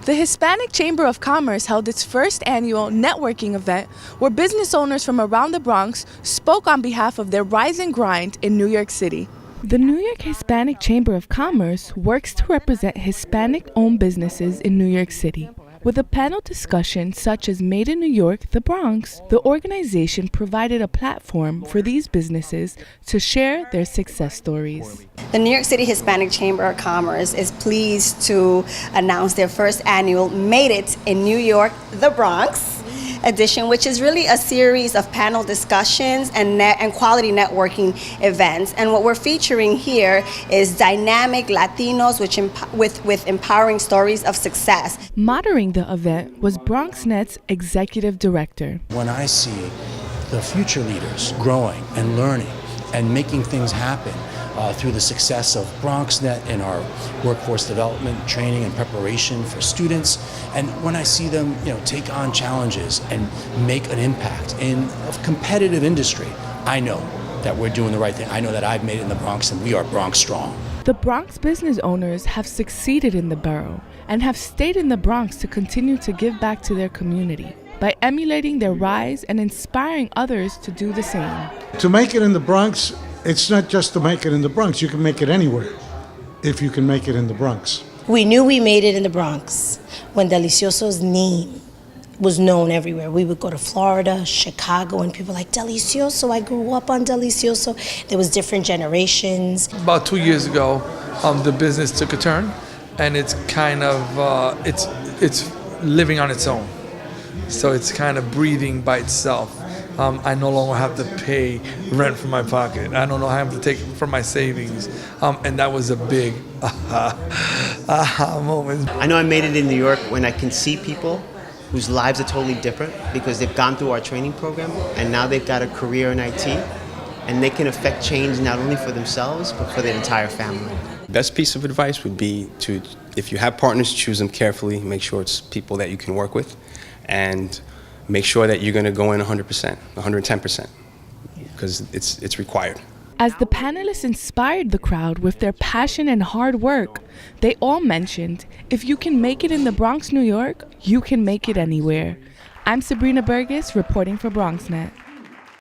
The Hispanic Chamber of Commerce held its first annual networking event where business owners from around the Bronx spoke on behalf of their rise and grind in New York City. The New York Hispanic Chamber of Commerce works to represent Hispanic-owned businesses in New York City. With a panel discussion such as Made in New York, the Bronx, the organization provided a platform for these businesses to share their success stories. The New York City Hispanic Chamber of Commerce is pleased to announce their first annual Made It in New York, the Bronx edition, which is really a series of panel discussions and quality networking events. And what we're featuring here is dynamic Latinos with empowering stories of success. Moderating the event was BronxNet's executive director. When I see the future leaders growing and learning and making things happen through the success of BronxNet and our workforce development, training, and preparation for students, and when I see them, take on challenges and make an impact in a competitive industry, I know that we're doing the right thing. I know that I've made it in the Bronx, and we are Bronx strong. The Bronx business owners have succeeded in the borough and have stayed in the Bronx to continue to give back to their community by emulating their rise and inspiring others to do the same. To make it in the Bronx, it's not just to make it in the Bronx. You can make it anywhere if you can make it in the Bronx. We knew we made it in the Bronx when Delicioso's name was known everywhere. We would go to Florida, Chicago, and people like, Delicioso, I grew up on Delicioso. There was different generations. About 2 years ago, the business took a turn, and it's kind of, it's living on its own. So it's kind of breathing by itself. I no longer have to pay rent from my pocket. I don't know how I have to take from my savings. And that was a big aha moment. I know I made it in New York when I can see people whose lives are totally different because they've gone through our training program and now they've got a career in IT and they can affect change not only for themselves but for their entire family. Best piece of advice would be to, if you have partners, choose them carefully, make sure it's people that you can work with, and make sure that you're going to go in 100%, 110%, because it's required. As the panelists inspired the crowd with their passion and hard work, they all mentioned, if you can make it in the Bronx, New York, you can make it anywhere. I'm Sabrina Burgess reporting for BronxNet.